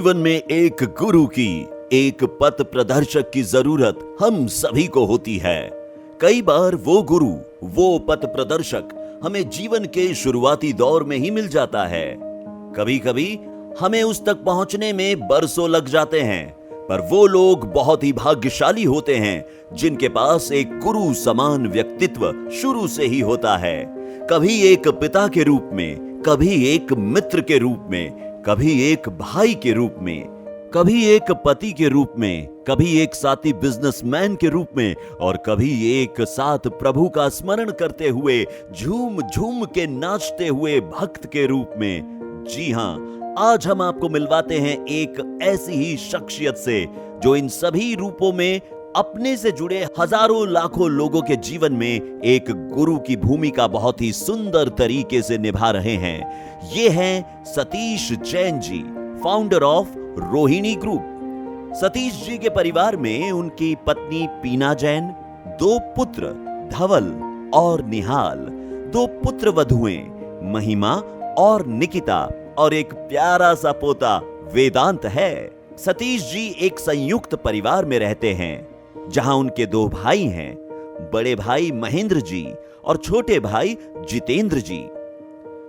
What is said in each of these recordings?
जीवन में एक गुरु की, एक पथ प्रदर्शक की जरूरत हम सभी को होती है। कई बार वो गुरु, वो पथ प्रदर्शक हमें जीवन के शुरुआती दौर में ही मिल जाता है। कभी कभी हमें उस तक पहुंचने में बरसों लग जाते हैं, पर वो लोग बहुत ही भाग्यशाली होते हैं जिनके पास एक गुरु समान व्यक्तित्व शुरू से ही होता है। कभी एक पिता के रूप में, कभी एक मित्र के रूप में, कभी एक भाई के रूप में, कभी एक पति के रूप में, कभी एक साथी बिजनेसमैन के रूप में और कभी एक साथ प्रभु का स्मरण करते हुए झूम झूम के नाचते हुए भक्त के रूप में। जी हां, आज हम आपको मिलवाते हैं एक ऐसी ही शख्सियत से जो इन सभी रूपों में अपने से जुड़े हजारों लाखों लोगों के जीवन में एक गुरु की भूमिका बहुत ही सुंदर तरीके से निभा रहे हैं। ये हैं Satish Jain ji, founder of Rohini group. Satish ji के परिवार में उनकी पत्नी पीना जैन, 2 पुत्र धवल और निहाल, 2 पुत्र वधुएं महिमा और निकिता और एक प्यारा सा पोता वेदांत है। सतीश जी एक संयुक्त परिवार में रहते हैं जहां उनके 2 भाई हैं, बड़े भाई महेंद्र जी और छोटे भाई जितेंद्र जी।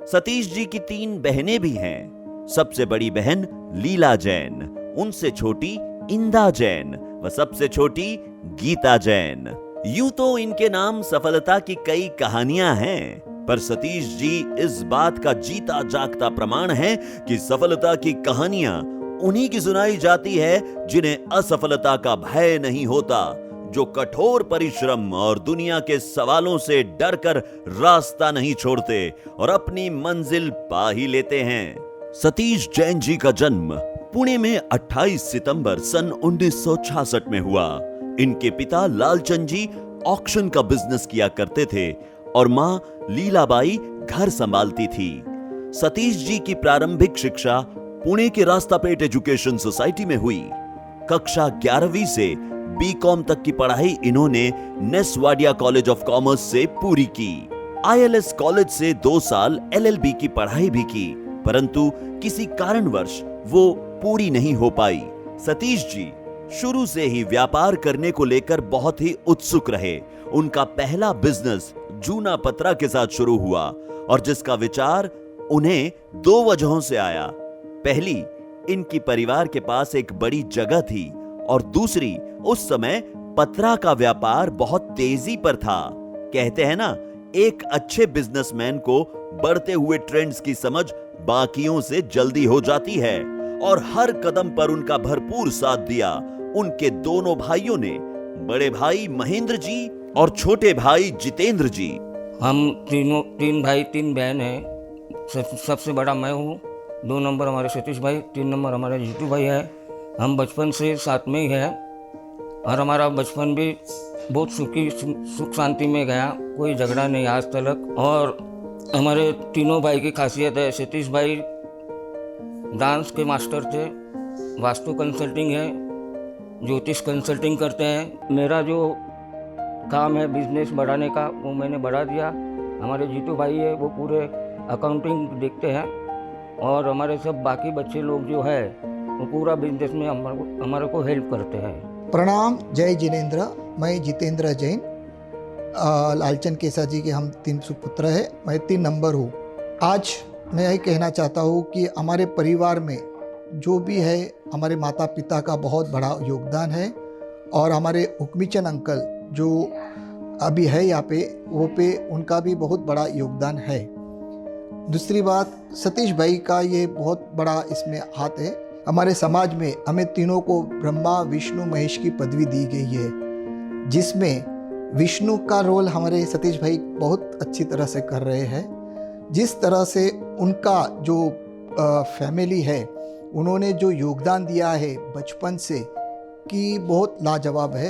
सतीश जी की 3 बहनें भी हैं। सबसे बड़ी बहन लीला जैन, उनसे छोटी इंदा जैन व सबसे छोटी गीता जैन। यूं तो इनके नाम सफलता की कई कहानियां हैं, पर सतीश जी इस बात का जीता जागता प्रमाण है कि सफलता की कहानियां उन्हीं की सुनाई जाती है जिन्हें असफलता का भय नहीं होता, जो कठोर परिश्रम और दुनिया के सवालों से डरकर रास्ता नहीं छोड़ते और अपनी मंजिल पा ही लेते हैं। सतीश जैन जी का जन्म पुणे में 28 सितंबर सन 1966 में हुआ। इनके पिता लालचंद जी ऑक्शन का बिजनेस किया करते थे और मां लीलाबाई घर संभालती थी। सतीश जी की प्रारंभिक शिक्षा पुणे के रास्तापेट एजुकेशन सोसाइटी में हुई। कक्षा 11वीं से बीकॉम तक की पढ़ाई इन्होंने नेसवाडिया कॉलेज ऑफ कॉमर्स से पूरी की। आईएलएस कॉलेज से 2 साल एलएलबी की पढ़ाई भी की, परंतु किसी कारणवश वो पूरी नहीं हो पाई। सतीश जी शुरू से ही व्यापार करने को लेकर बहुत ही उत्सुक रहे। उनका पहला बिजनेस जूना पत्रा के साथ शुरू हुआ और जिसका विचार उन्हें 2 वजहों से आया। पहली, इनकी परिवार के पास एक बड़ी जगह थी और दूसरी, उस समय पत्रा का व्यापार बहुत तेजी पर था। कहते हैं ना, एक अच्छे बिजनेसमैन को बढ़ते हुए ट्रेंड्स की समझ बाकियों से जल्दी हो जाती है और हर कदम पर उनका भरपूर साथ दिया उनके दोनों भाइयों ने, बड़े भाई महेंद्र जी और छोटे भाई जितेंद्र जी। हम 3 भाई 3 बहन हैं। सबसे बड़ा मैं हूँ। 2 नंबर हमारे सतीश भाई, 3 नंबर हमारे जीतू भाई है। हम बचपन से साथ में ही हैं और हमारा बचपन भी बहुत सुख शांति में गया, कोई झगड़ा नहीं आज तक। और हमारे तीनों भाई की खासियत है, सतीश भाई डांस के मास्टर थे, वास्तु कंसल्टिंग है, ज्योतिष कंसल्टिंग करते हैं। मेरा जो काम है बिजनेस बढ़ाने का, वो मैंने बढ़ा दिया। हमारे जीतू भाई है, वो पूरे अकाउंटिंग देखते हैं और हमारे सब बाकी बच्चे लोग जो है वो पूरा बिजनेस में हमारे को हेल्प करते हैं। प्रणाम, जय जिनेंद्र। मैं जितेंद्र जैन, लालचंद केसा जी के हम 3 सुपुत्र हैं। मैं 3 नंबर हूँ। आज मैं यही कहना चाहता हूँ कि हमारे परिवार में जो भी है, हमारे माता पिता का बहुत बड़ा योगदान है और हमारे हुक्मीचंद अंकल जो अभी है यहाँ पे, वो पे उनका भी बहुत बड़ा योगदान है। दूसरी बात, सतीश भाई का ये बहुत बड़ा इसमें हाथ है। हमारे समाज में हमें तीनों को ब्रह्मा विष्णु महेश की पदवी दी गई है, जिसमें विष्णु का रोल हमारे सतीश भाई बहुत अच्छी तरह से कर रहे हैं। जिस तरह से उनका जो फैमिली है, उन्होंने जो योगदान दिया है बचपन से, कि बहुत लाजवाब है।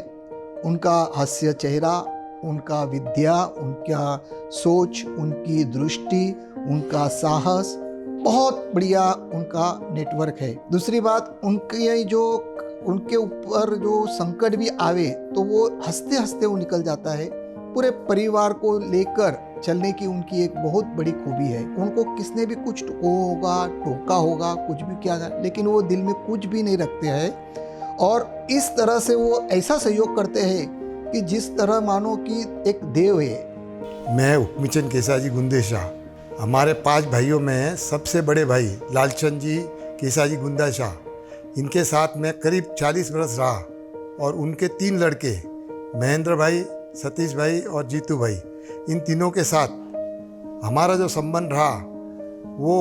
उनका हास्य चेहरा, उनका विद्या, उनका सोच, उनकी दृष्टि, उनका साहस, बहुत बढ़िया उनका नेटवर्क है। दूसरी बात, उनके ऊपर जो संकट भी आवे तो वो हंसते हंसते वो निकल जाता है। पूरे परिवार को लेकर चलने की उनकी एक बहुत बड़ी खूबी है। उनको किसने भी कुछ होगा, टोका होगा, कुछ भी किया, लेकिन वो दिल में कुछ भी नहीं रखते हैं और इस तरह से वो ऐसा सहयोग करते हैं कि जिस तरह मानो कि एक देव है। मैं हुक्मीचंद केसाजी गुंदेशा, हमारे 5 भाइयों में सबसे बड़े भाई लालचंद जी केसाजी गुंदेशा, इनके साथ मैं करीब 40 बरस रहा और उनके 3 लड़के महेंद्र भाई, सतीश भाई और जीतू भाई, इन तीनों के साथ हमारा जो संबंध रहा वो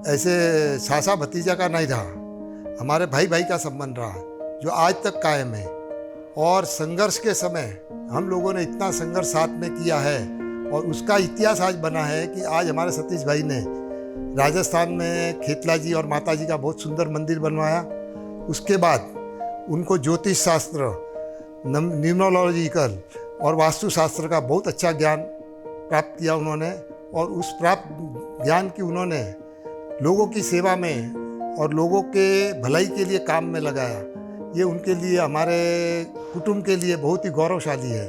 ऐसे सासा भतीजा का नहीं रहा, हमारे भाई भाई का संबंध रहा जो आज तक कायम है। और संघर्ष के समय हम लोगों ने इतना संघर्ष साथ में किया है और उसका इतिहास आज बना है कि आज हमारे सतीश भाई ने राजस्थान में खेतला जी और माता जी का बहुत सुंदर मंदिर बनवाया। उसके बाद उनको ज्योतिष शास्त्र, न्यूमरोलॉजिकल और वास्तु शास्त्र का बहुत अच्छा ज्ञान प्राप्त किया उन्होंने और उस प्राप्त ज्ञान की उन्होंने लोगों की सेवा में और लोगों के भलाई के लिए काम में लगाया। ये उनके लिए, हमारे कुटुंब के लिए बहुत ही गौरवशाली है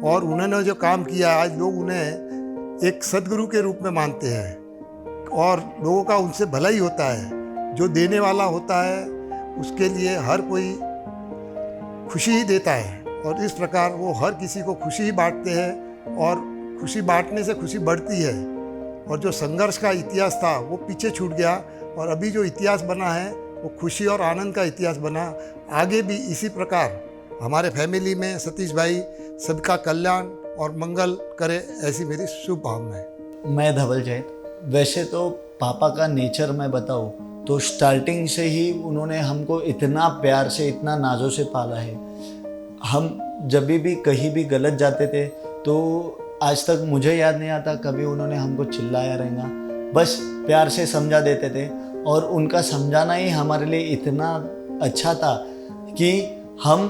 और उन्होंने जो काम किया आज लोग उन्हें एक सद्गुरु के रूप में मानते हैं और लोगों का उनसे भलाई होता है। जो देने वाला होता है उसके लिए हर कोई खुशी ही देता है और इस प्रकार वो हर किसी को खुशी ही बांटते हैं और खुशी बांटने से खुशी बढ़ती है। और जो संघर्ष का इतिहास था वो पीछे छूट गया और अभी जो इतिहास बना है वो खुशी और आनंद का इतिहास बना। आगे भी इसी प्रकार हमारे फैमिली में सतीश भाई सबका कल्याण और मंगल करे, ऐसी मेरी शुभ भावना है। मैं धवल जैन। वैसे तो पापा का नेचर मैं बताऊँ तो स्टार्टिंग से ही उन्होंने हमको इतना प्यार से, इतना नाजों से पाला है। हम जब भी कहीं भी गलत जाते थे तो आज तक मुझे याद नहीं आता कभी उन्होंने हमको चिल्लाया रहेगा, बस प्यार से समझा देते थे और उनका समझाना ही हमारे लिए इतना अच्छा था कि हम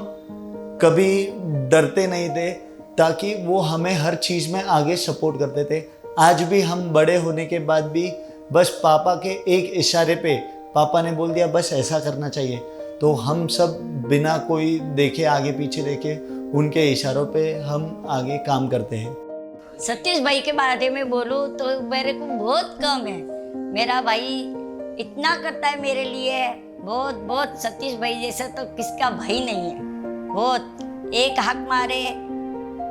कभी डरते नहीं थे, ताकि वो हमें हर चीज़ में आगे सपोर्ट करते थे। आज भी हम बड़े होने के बाद भी बस पापा के एक इशारे पे पापा ने बोल दिया बस ऐसा करना चाहिए, तो हम सब बिना कोई देखे, आगे पीछे देखे, उनके इशारों पे हम आगे काम करते हैं। सतीश भाई के बारे में बोलूँ तो मेरे को बहुत कम है। मेरा भाई इतना करता है मेरे लिए, बहुत बहुत। सतीश भाई जैसा तो किसका भाई नहीं है। बहुत, एक हक मारे,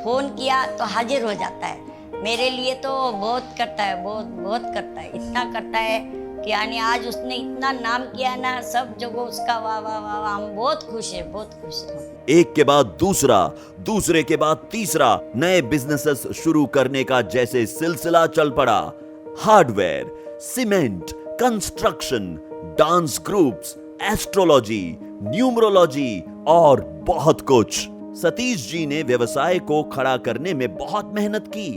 फ़ोन किया तो हाजिर हो जाता है। मेरे लिए तो बहुत करता है, बहुत बहुत करता है। इतना करता है कि यानी आज उसने इतना नाम किया ना, सब जगह उसका वाह वाह वाह वाह। हम बहुत खुश हैं, बहुत खुश हैं। एक के बाद दूसरा, दूसरे के बाद तीसरा नए बिजनेसेस शुरू करने का जैसे सिलसिला चल पड़ा। Hardware, cement, construction, dance groups, astrology, numerology और बहुत कुछ। सतीश जी ने व्यवसाय को खड़ा करने में बहुत मेहनत की।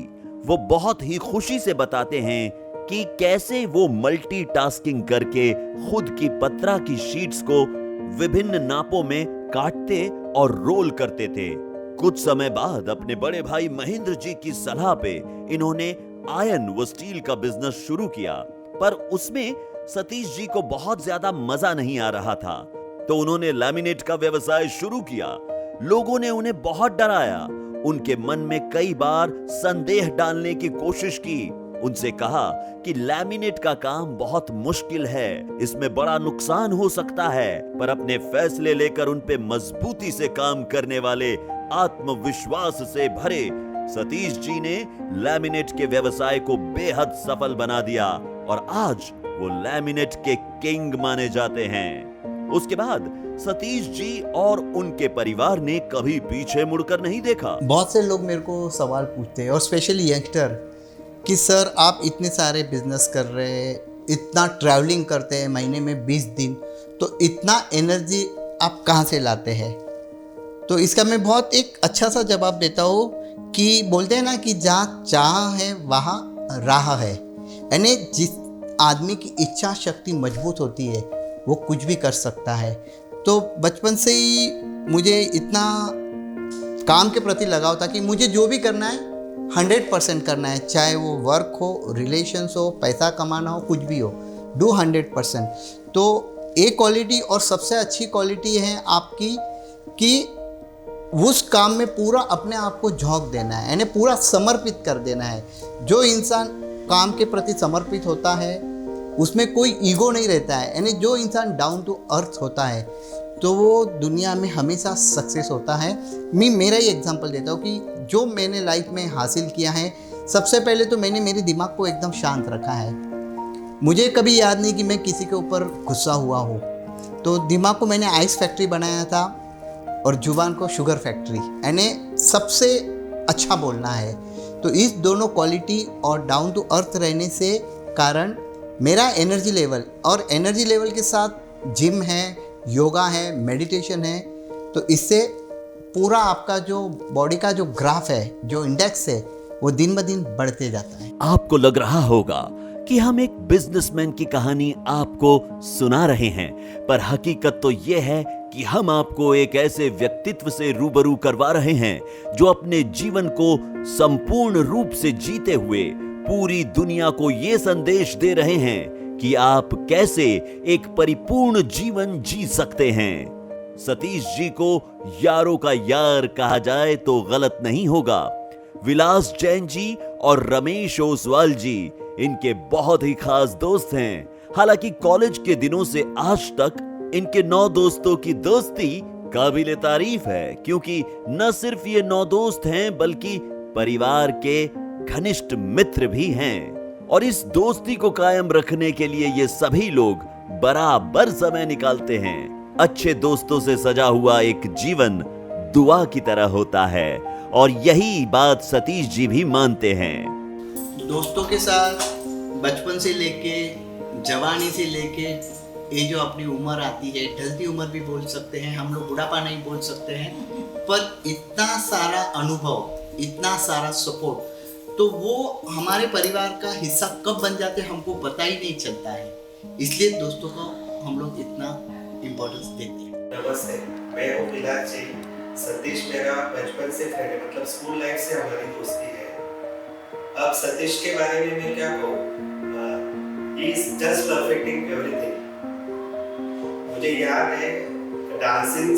वो बहुत ही खुशी से बताते हैं कि कैसे वो मल्टीटास्किंग करके खुद की पत्रा की शीट्स को विभिन्न नापों में काटते और रोल करते थे। कुछ समय बाद अपने बड़े भाई महेंद्र जी की सलाह पे इन्होंने आयरन व स्टील का बिजनेस शुरू किया, पर उसमें सतीश जी को बहुत ज्यादा मजा नहीं आ रहा था, तो उन्होंने लैमिनेट का व्यवसाय शुरू किया। लोगों ने उन्हें बहुत डराया, उनके मन में कई बार संदेह डालने की कोशिश की। उनसे कहा कि लैमिनेट का काम बहुत मुश्किल है, इसमें बड़ा नुकसान हो सकता है, पर अपने फैसले लेकर उन पे मजबूती से काम करने वाले, आत्मविश्वास से भरे सतीश जी ने लैमिनेट के व्यवसाय को बेहद सफल बना दिया और आज वो लैमिनेट के किंग माने जाते हैं। उसके बाद सतीश जी और उनके परिवार ने कभी पीछे मुड़कर नहीं देखा। बहुत से लोग मेरे को सवाल पूछते हैं और स्पेशली यंगस्टर कि सर आप इतने सारे बिजनेस कर रहे हैं, इतना ट्रैवलिंग करते हैं महीने में 20 दिन, तो इतना एनर्जी आप कहाँ से लाते हैं? तो इसका मैं बहुत एक अच्छा सा जवाब देता हूँ कि बोलते हैं ना कि जहाँ चाह है वहाँ राह है। यानी जिस आदमी की इच्छा शक्ति मजबूत होती है वो कुछ भी कर सकता है। तो बचपन से ही मुझे इतना काम के प्रति लगाव था कि मुझे जो भी करना है 100% करना है, चाहे वो वर्क हो, रिलेशंस हो, पैसा कमाना हो, कुछ भी हो, डू 100%। तो एक क्वालिटी और सबसे अच्छी क्वालिटी है आपकी कि उस काम में पूरा अपने आप को झोंक देना है, यानी पूरा समर्पित कर देना है। जो इंसान काम के प्रति समर्पित होता है उसमें कोई ईगो नहीं रहता है, यानी जो इंसान डाउन टू अर्थ होता है तो वो दुनिया में हमेशा सक्सेस होता है। मैं मेरा ही एग्जांपल देता हूँ कि जो मैंने लाइफ में हासिल किया है, सबसे पहले तो मैंने मेरे दिमाग को एकदम शांत रखा है। मुझे कभी याद नहीं कि मैं किसी के ऊपर गुस्सा हुआ हो। तो दिमाग को मैंने आइस फैक्ट्री बनाया था और जुबान को शुगर फैक्ट्री, यानी सबसे अच्छा बोलना है। तो इस दोनों क्वालिटी और डाउन टू अर्थ रहने से कारण मेरा एनर्जी लेवल, और एनर्जी लेवल के साथ जिम है, योगा है, मेडिटेशन है, तो इससे पूरा आपका जो बॉडी का जो ग्राफ है, जो इंडेक्स है, वो दिन ब दिन बढ़ते जाता है। आपको लग रहा होगा कि हम एक बिजनेसमैन की कहानी आपको सुना रहे हैं, पर हकीकत तो यह है कि हम आपको एक ऐसे व्यक्तित्व से रूबरू करवा रहे हैं जो अपने जीवन को संपूर्ण रूप से जीते हुए पूरी दुनिया को ये संदेश दे रहे हैं कि आप कैसे एक परिपूर्ण जीवन जी सकते हैं। सतीश जी को यारों का यार कहा जाए तो गलत नहीं होगा। विलास जैन जी और रमेश ओसवाल जी इनके बहुत ही खास दोस्त हैं। हालांकि कॉलेज के दिनों से आज तक इनके 9 दोस्तों की दोस्ती काबिले तारीफ है, क्योंकि न सिर्फ ये 9 दोस्त हैं बल्कि परिवार के घनिष्ठ मित्र भी हैं। और इस दोस्ती को कायम रखने के लिए ये सभी लोग बराबर समय निकालते हैं। अच्छे दोस्तों से सजा हुआ एक जीवन दुआ की तरह होता है, और यही बात सतीश जी भी मानते हैं। दोस्तों के साथ बचपन से लेके जवानी से लेके ये जो अपनी उम्र आती है, ढलती उम्र भी बोल सकते हैं हम लोग, बुढ़ापा नहीं बोल सकते हैं, पर इतना सारा अनुभव, इतना सारा सपोर्ट, तो वो हमारे परिवार का हिस्सा कब बन जाते हैं हमको पता ही नहीं चलता है। इसलिए दोस्तों को हम लोग इतना इम्पोर्टेंस देते हैं। नमस्ते, मैं हूँ विलास जी। सतीश मेरा बचपन से फ्रेंड है, मतलब स्कूल लाइफ से हमारी दोस्ती है। अब सतीश के बारे में मैं क्या कहूँ, he is just perfect in everything. मुझे याद है डांसिंग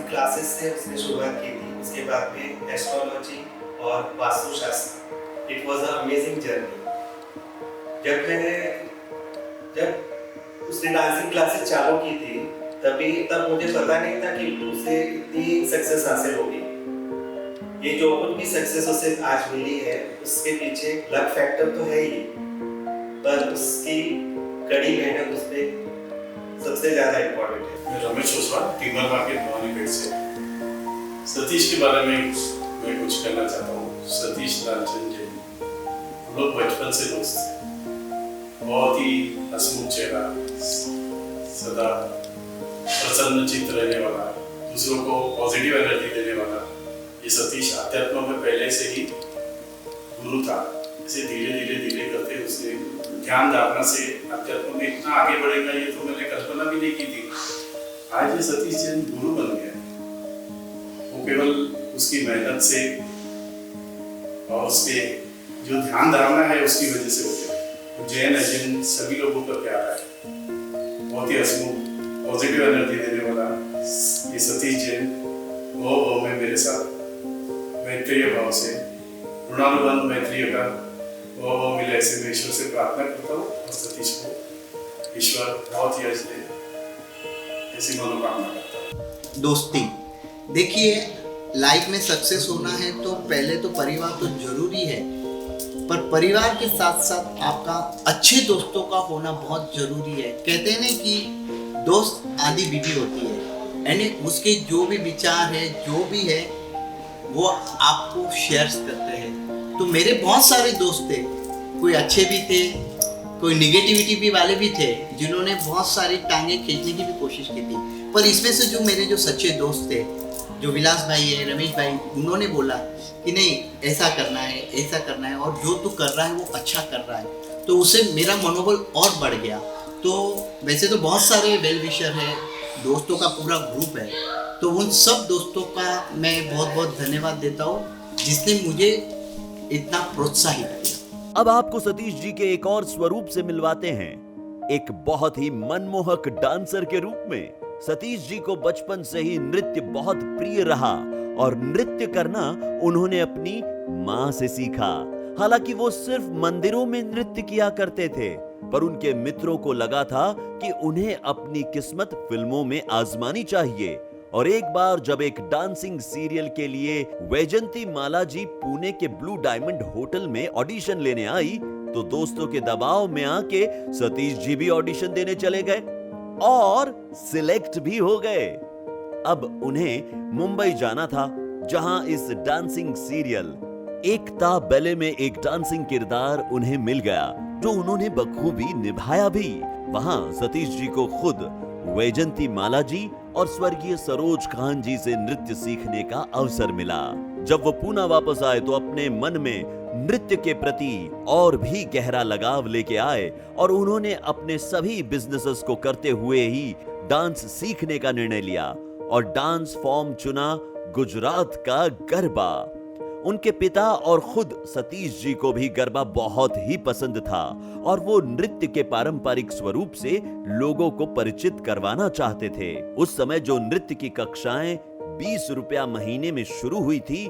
क्लासेस से उसने शुरुआत की थी, उसके बाद में एस्ट्रोलॉजी और vastushastra. It was a amazing journey. जब उसने डांसिंग क्लासेस चालू की थी तब मुझे पता नहीं था कि उसे इतनी सक्सेस हासिल होगी। ये जो कुछ भी सक्सेस उसे आज मिली है उसके पीछे लक फैक्टर तो है ही, पर उसकी कड़ी मेहनत उस पर सबसे ज्यादा इम्पोर्टेंट है। मैं रमेश ओसवाल, टीमर मार्केट भवानीपेट से। सतीश के बारे में मैं कुछ कहना चाहता हूँ। सतीश लालचंद जी, हम लोग बचपन से दोस्त थे। बहुत ही हंसमुख चेहरा, सदा प्रसन्न चित्त रहने वाला, दूसरों को पॉजिटिव एनर्जी देने वाला। ये सतीश अध्यात्म में पहले से ही गुरु था। इसे धीरे धीरे करते उसने ध्यान धारणा से अध्यात्म में इतना आगे बढ़ेगा ये तो मैंने कल्पना भी नहीं की थी। आज ये सतीश जैन गुरु बन गया। वो केवल उसकी मेहनत से और उसके जो ध्यान धारणा है उसकी वजह से हो गया। जैन है, जैन सभी लोगों का प्यार है। बहुत ही हंसमुख, पॉजिटिव एनर्जी देने वाला ये सतीश जैन वो में मेरे साथ मैत्रीय भाव से ऋणानुबंध मैत्रीय का वो मिले, ऐसे मैं ईश्वर से प्रार्थना करता हूँ और सतीश को ईश्वर बहुत ही यश दे, ऐसी मनोकामना करता हूँ। दोस्ती, देखिए लाइफ में सक्सेस होना है तो पहले तो परिवार तो जरूरी है, पर परिवार के साथ साथ आपका अच्छे दोस्तों का होना बहुत जरूरी है। कहते हैं ना कि दोस्त आधी बीवी होती है, यानी उसके जो भी विचार है, जो भी है, वो आपको शेयर करते हैं। तो मेरे बहुत सारे दोस्त थे, कोई अच्छे भी थे, कोई निगेटिविटी भी वाले भी थे, जिन्होंने बहुत सारी टांगे खींचने की भी कोशिश की थी। पर इसमें से जो मेरे जो सच्चे दोस्त थे, जो विलास भाई है, रमेश भाई, उन्होंने बोला कि नहीं ऐसा करना है, ऐसा करना है, और जो तू कर रहा है वो अच्छा कर रहा है, तो उससे मेरा मनोबल और बढ़ गया। तो वैसे तो बहुत सारे वेल विशर है, दोस्तों का पूरा ग्रुप है, तो उन सब दोस्तों का मैं बहुत बहुत धन्यवाद देता हूँ जिसने मुझे इतना प्रोत्साहित किया। अब आपको सतीश जी के एक और स्वरूप से मिलवाते हैं, एक बहुत ही मनमोहक डांसर के रूप में। सतीश जी को बचपन से ही नृत्य बहुत प्रिय रहा और नृत्य करना उन्होंने अपनी मां से सीखा। हालांकि वो सिर्फ मंदिरों में नृत्य किया करते थे, पर उनके मित्रों को लगा था कि उन्हें अपनी किस्मत फिल्मों में आजमानी चाहिए। और एक बार जब एक डांसिंग सीरियल के लिए वैजंती माला जी पुणे के ब्लू डायमंड होटल में ऑडिशन लेने आई, तो दोस्तों के दबाव में आके सतीश जी भी ऑडिशन देने चले गए और सिलेक्ट भी हो गए। अब उन्हें मुंबई जाना था, जहां इस डांसिंग सीरियल एकता बैले में एक डांसिंग किरदार उन्हें मिल गया, जो उन्होंने बखूबी निभाया भी। वहां सतीश जी को खुद वैजंती माला जी और स्वर्गीय सरोज खान जी से नृत्य सीखने का अवसर मिला। जब वो पूना वापस आए तो अपने मन में नृत्य के प्रति और भी गहरा लगाव लेके आए और उन्होंने अपने सभी बिजनेसेस को करते हुए ही डांस सीखने का निर्णय लिया और डांस फॉर्म चुना गुजरात का गरबा। उनके पिता और खुद सतीश जी को भी गरबा बहुत ही पसंद था और वो नृत्य के पारंपरिक स्वरूप से लोगों को परिचित करवाना चाहते थे। उस समय जो नृत्य की कक्षाएं 20 रुपया महीने में शुरू हुई थी,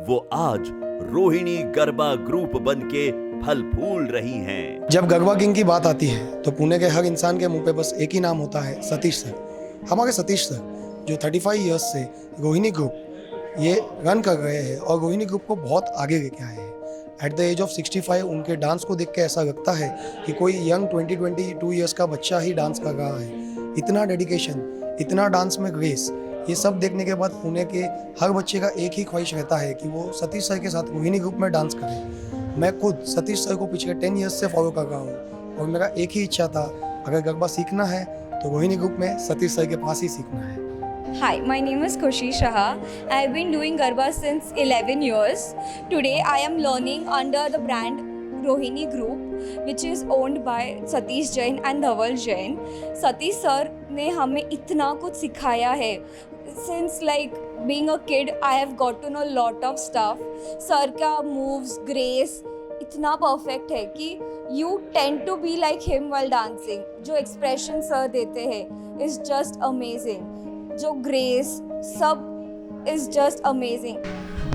वो आज रोहिणी गरबा ग्रुप बन के फल फूल रही हैं। जब गरबा किंग की बात आती है तो पुणे के हर इंसान के मुंह पे बस एक ही नाम होता है, सतीश सर। हमारे सतीश सर जो 35 इयर्स से रोहिणी ग्रुप ये रन कर रहे हैं और रोहिणी ग्रुप को बहुत आगे लेके आए हैं। एट द एज ऑफ 65 उनके डांस को देख के ऐसा लगता है कि कोई यंग 22 इयर्स का बच्चा ही डांस कर रहा है। इतना डेडिकेशन, इतना डांस में ग्रेस, ये सब देखने के बाद पुणे के हर बच्चे का एक ही ख्वाहिश रहता है कि वो सतीश सर के साथ रोहिणी ग्रुप में डांस करे। मैं खुद सतीश सर को पिछले 10 इयर्स से फॉलो कर रहा हूँ और मेरा एक ही इच्छा था, अगर गरबा सीखना है तो रोहिणी ग्रुप में सतीश सर के पास ही सीखना है। Hi, my name is Khushi Shah. I have been doing Garba since 11 years. Today I am learning under the brand Rohini Group, which is owned by Satish Jain and Dhaval Jain. Satish sir ने हमें इतना कुछ सिखाया है. Since like being a kid, I have got to know lot of stuff. Sir का moves, grace इतना perfect है कि you tend to be like him while dancing. जो expression sir देते हैं is just amazing. जो ग्रेस सब is just amazing.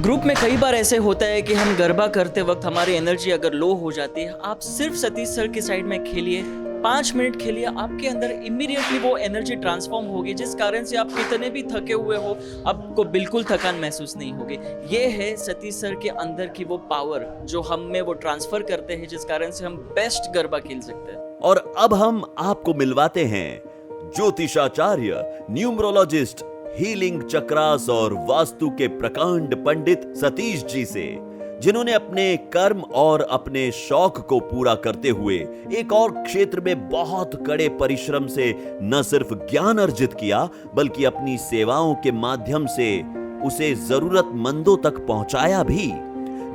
Group में कई बार ऐसे होता है कि हम गरबा करते वक्त हमारी एनर्जी अगर लो हो जाती है, आप सिर्फ सतीश सर की साइड में खेलिए, 5 मिनट खेलिए, आपके अंदर इमीडिएटली वो एनर्जी ट्रांसफॉर्म होगी, जिस कारण से आप कितने भी थके हुए हो आपको बिल्कुल थकान महसूस नहीं होगी। ये है सतीश सर के अंदर की वो पावर जो हम में वो ट्रांसफर करते हैं, जिस कारण से हम बेस्ट गरबा खेल सकते हैं। और अब हम आपको मिलवाते हैं ज्योतिषाचार्य, न्यूमरोलॉजिस्ट, हीलिंग चक्रास और वास्तु के प्रकांड पंडित सतीश जी से, जिन्होंने अपने कर्म और अपने शौक को पूरा करते हुए एक और क्षेत्र में बहुत कड़े परिश्रम से न सिर्फ ज्ञान अर्जित किया, बल्कि अपनी सेवाओं के माध्यम से उसे जरूरतमंदों तक पहुंचाया भी।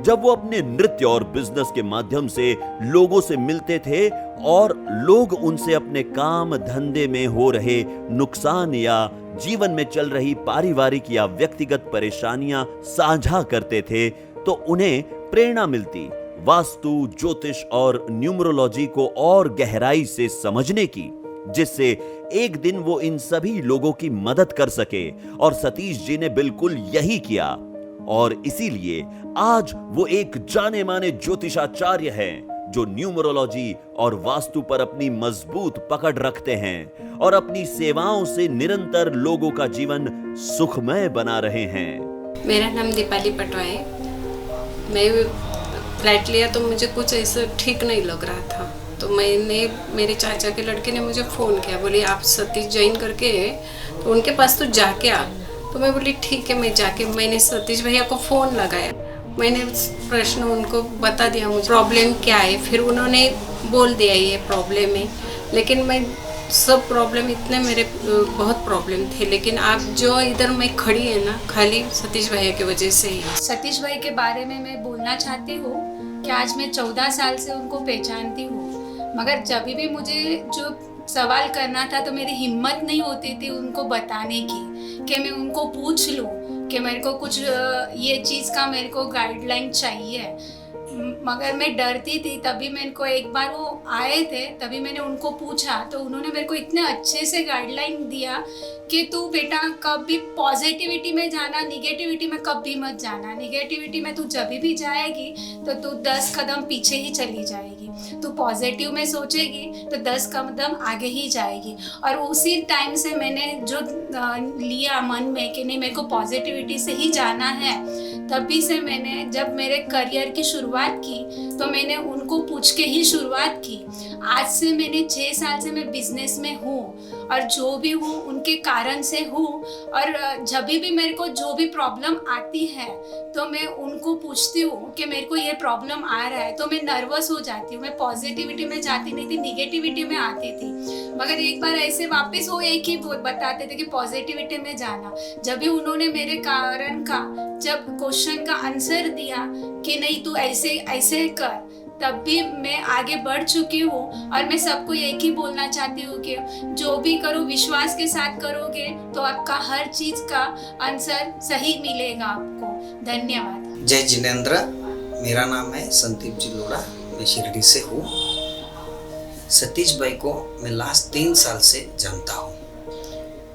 जब वो अपने नृत्य और बिजनेस के माध्यम से लोगों से मिलते थे और लोग उनसे अपने काम धंधे में हो रहे नुकसान या जीवन में चल रही पारिवारिक या व्यक्तिगत परेशानियां साझा करते थे, तो उन्हें प्रेरणा मिलती वास्तु, ज्योतिष और न्यूमरोलॉजी को और गहराई से समझने की, जिससे एक दिन वो इन सभी लोगों की मदद कर सके। और सतीश जी ने बिल्कुल यही किया और इसीलिए आज वो एक जाने माने ज्योतिषाचार्य हैं, जो न्यूमरोलॉजी और वास्तु पर अपनी मजबूत पकड़ रखते हैं और अपनी सेवाओं से निरंतर लोगों का जीवन सुखमय बना रहे हैं। मेरा नाम दीपाली पटवा है। मैं फ्लैट लिया तो मुझे कुछ ऐसा ठीक नहीं लग रहा था, तो मैंने मेरे चाचा के लड़के ने मुझे फ़ोन किया, बोले आप सतीश जैन करके तो उनके पास तो जाके आ। तो मैं बोली ठीक है, मैं जाके मैंने सतीश भैया को फ़ोन लगाया, मैंने प्रश्न उनको बता दिया मुझे प्रॉब्लम क्या है, फिर उन्होंने बोल दिया ये प्रॉब्लम है। लेकिन मैं सब प्रॉब्लम इतने मेरे बहुत प्रॉब्लम थे, लेकिन आप जो इधर मैं खड़ी है ना, खाली सतीश भैया की वजह से ही। सतीश भाई के बारे में मैं बोलना चाहती हूँ कि आज मैं 14 साल से उनको पहचानती हूँ, मगर जब भी मुझे जो सवाल करना था तो मेरी हिम्मत नहीं होती थी उनको बताने की, कि मैं उनको पूछ लूँ कि मेरे को कुछ ये चीज़ का मेरे को गाइडलाइन चाहिए। मगर मैं डरती थी। तभी मेरे को एक बार वो आए थे, तभी मैंने उनको पूछा तो उन्होंने मेरे को इतने अच्छे से गाइडलाइन दिया कि तू बेटा कभी पॉजिटिविटी में जाना, निगेटिविटी में कभी मत जाना। निगेटिविटी में तू जब भी जाएगी तो तू 10 कदम पीछे ही चली जाएगी, तू पॉजिटिव में सोचेगी तो 10 कदम आगे ही जाएगी। और उसी टाइम से मैंने जो लिया मन में कि नहीं मेरे को पॉजिटिविटी से ही जाना है, तभी से मैंने जब मेरे करियर की शुरुआत की तो मैंने उनको पूछ के ही शुरुआत की। आज से मैंने 6 साल से मैं बिजनेस में हूँ और जो भी हूँ उनके कारण से हूँ। और जब भी मेरे को जो भी प्रॉब्लम आती है तो मैं उनको पूछती हूँ कि मेरे को ये प्रॉब्लम आ रहा है, तो मैं नर्वस हो जाती हूँ। मैं पॉजिटिविटी में जाती नहीं थी, निगेटिविटी में आती थी। मगर एक बार ऐसे वापस वो एक ही बताते थे कि पॉजिटिविटी में जाना। जब भी उन्होंने मेरे कारण का जब क्वेश्चन का आंसर दिया कि नहीं तू ऐसे ऐसे कर, तब भी मैं आगे बढ़ चुकी हूँ। और मैं सबको एक ही बोलना चाहती हूँ कि जो भी करो विश्वास के साथ करोगे तो आपका हर चीज़ का आंसर सही मिलेगा आपको। धन्यवाद। जय जिनेंद्र, मेरा नाम है संदीप जी लोड़ा, मैं शिरडी से हूँ। सतीश भाई को मैं लास्ट 3 साल से जानता हूँ।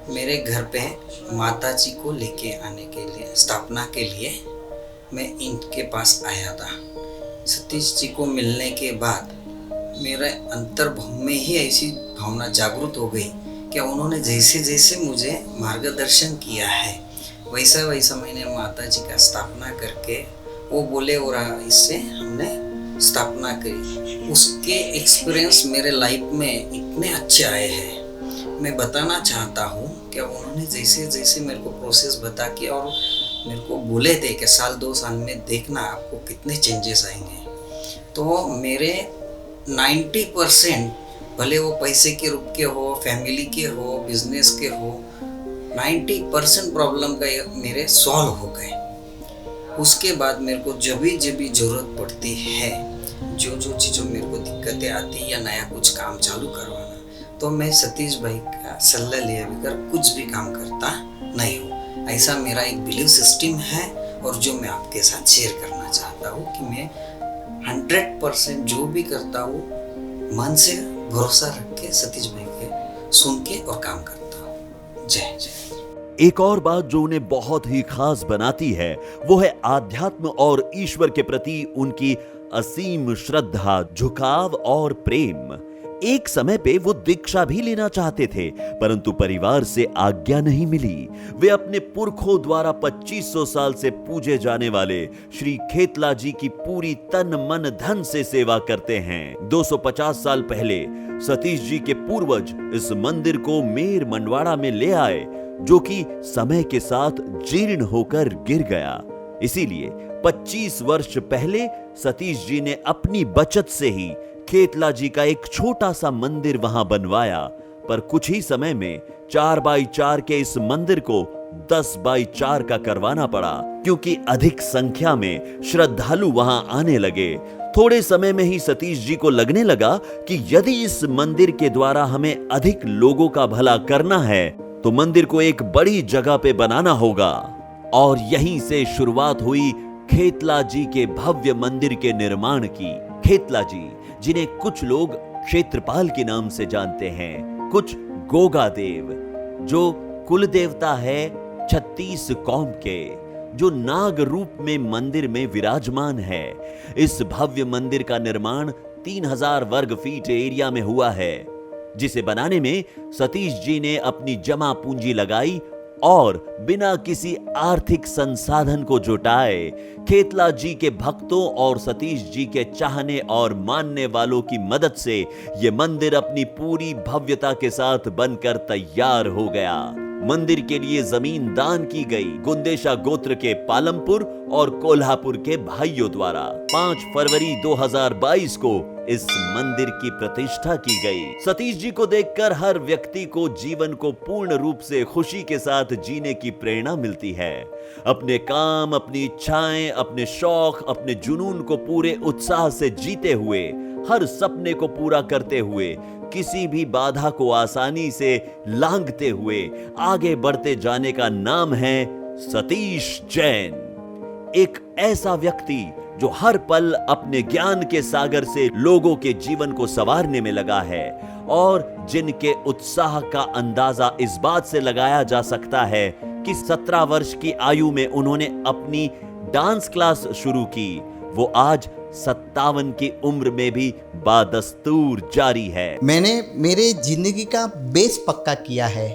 मेरे घर पे माता जी को लेके आने के लिए, स्थापना के लिए मैं इनके पास आया था। सतीश जी को मिलने के बाद मेरे अंतर्भाव में ही ऐसी भावना जागृत हो गई कि उन्होंने जैसे जैसे मुझे मार्गदर्शन किया है वैसा वैसा मैंने माता जी का स्थापना करके, वो बोले और इससे हमने स्थापना करी। उसके एक्सपीरियंस मेरे लाइफ में इतने अच्छे आए हैं। मैं बताना चाहता हूँ कि उन्होंने जैसे जैसे मेरे को प्रोसेस बता के और मेरे को बोले थे कि साल 2 साल में देखना आपको कितने चेंजेस आएंगे, तो मेरे 90% भले वो पैसे के रूप के हो, फैमिली के हो, बिजनेस के हो, 90% प्रॉब्लम का मेरे सॉल्व हो गए। उसके बाद मेरे को जब भी ज़रूरत पड़ती है, जो चीज़ों मेरे को दिक्कतें आती है या नया कुछ काम चालू करवाना, तो मैं सतीश भाई का सलाह लिया बगैर कुछ भी काम करता नहीं हूँ। ऐसा मेरा एक बिलीव सिस्टम है और जो मैं आपके साथ शेयर करना चाहता हूँ कि मैं 100% जो भी करता हूँ मन से भरोसा रख के सतीश भाई के सुन के और काम करता हूँ। जय जय। एक और बात जो उन्हें बहुत ही खास बनाती है वो है आध्यात्म और ईश्वर के प्रति उनकी असीम श्रद्धा, झुकाव और प्रेम। एक समय पे वो दीक्षा भी लेना चाहते थे, परंतु परिवार से आज्ञा नहीं मिली। वे अपने पुरखों द्वारा 2500 साल से पूजे जाने वाले श्री खेतला जी की पूरी तन मन धन से सेवा करते हैं। 250 साल पहले सतीश जी के पूर्वज इस मंदिर को मेर मंडवाड़ा में ले आए, जो कि समय के साथ जीर्ण होकर गिर गया। इसीलिए 25 वर्ष पहले सतीश जी ने अपनी बचत से ही खेतला जी का एक छोटा सा मंदिर वहां बनवाया। पर कुछ ही समय में 4x4 के इस मंदिर को 10x4 का करवाना पड़ा, क्योंकि अधिक संख्या में श्रद्धालु वहां आने लगे। थोड़े समय में ही सतीश जी को लगने लगा कि यदि इस मंदिर के द्वारा हमें अधिक लोगों का भला करना है तो मंदिर को एक बड़ी जगह पे बनाना होगा। और यहीं से शुरुआत हुई खेतला जी के भव्य मंदिर के निर्माण की। खेतला जी, जिन्हें कुछ लोग क्षेत्रपाल के नाम से जानते हैं, कुछ गोगा देव, जो कुल देवता है 36 कौम के, जो नाग रूप में मंदिर में विराजमान है। इस भव्य मंदिर का निर्माण 3000 वर्ग फीट एरिया में हुआ है, जिसे बनाने में सतीश जी ने अपनी जमा पूंजी लगाई और बिना किसी आर्थिक संसाधन को जुटाए खेतला जी के भक्तों और सतीश जी के चाहने और मानने वालों की मदद से यह मंदिर अपनी पूरी भव्यता के साथ बनकर तैयार हो गया। मंदिर के लिए जमीन दान की गई गुंदेशा गोत्र के पालमपुर और कोल्हापुर के भाइयों द्वारा। 5 फरवरी 2022 को इस मंदिर की प्रतिष्ठा की गई। सतीश जी को देखकर हर व्यक्ति को जीवन को पूर्ण रूप से खुशी के साथ जीने की प्रेरणा मिलती है। अपने काम, अपनी इच्छाएं, अपने शौक, अपने जुनून को पूरे उत्साह से जीते हुए, हर सपने को पूरा करते हुए, किसी भी बाधा को आसानी से लांघते हुए आगे बढ़ते जाने का नाम है सतीश जैन। एक ऐसा व्यक्ति जो हर पल अपने ज्ञान के सागर से लोगों के जीवन को संवारने में लगा है और जिनके उत्साह का अंदाजा इस बात से लगाया जा सकता है कि 17 वर्ष की आयु में उन्होंने अपनी डांस क्लास शुरू की, वो आज 57 की उम्र में भी बादस्तूर जारी है। मैंने मेरे जिंदगी का बेस पक्का किया है,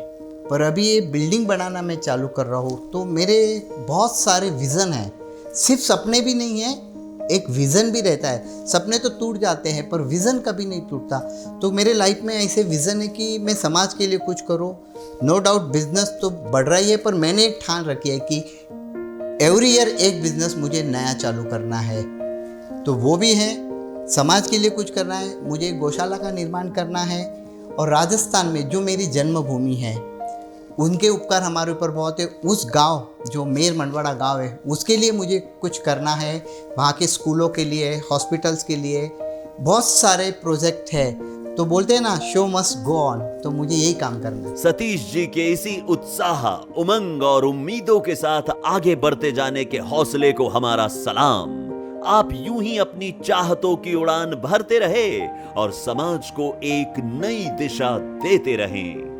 पर अभी ये बिल्डिंग बनाना मैं चालू कर रहा हूँ। तो मेरे बहुत सारे विज़न हैं, सिर्फ सपने भी नहीं हैं, एक विज़न भी रहता है। सपने तो टूट जाते हैं पर विज़न कभी नहीं टूटता। तो मेरे लाइफ में ऐसे विज़न है कि मैं समाज के लिए कुछ करूँ। नो डाउट बिजनेस तो बढ़ रही है, पर मैंने एक ठान रखी है कि एवरी ईयर एक बिजनेस मुझे नया चालू करना है। तो वो भी है, समाज के लिए कुछ करना है, मुझे गौशाला का निर्माण करना है। और राजस्थान में जो मेरी जन्मभूमि है उनके उपकार हमारे ऊपर बहुत है। उस गांव जो मेर मंडवाड़ा गांव है उसके लिए मुझे कुछ करना है, वहाँ के स्कूलों के लिए, हॉस्पिटल्स के लिए बहुत सारे प्रोजेक्ट है। तो बोलते हैं ना, शो मस्ट गो ऑन, तो मुझे यही काम करना है। सतीश जी के इसी उत्साह, उमंग और उम्मीदों के साथ आगे बढ़ते जाने के हौसले को हमारा सलाम। आप यूं ही अपनी चाहतों की उड़ान भरते रहे और समाज को एक नई दिशा देते रहें।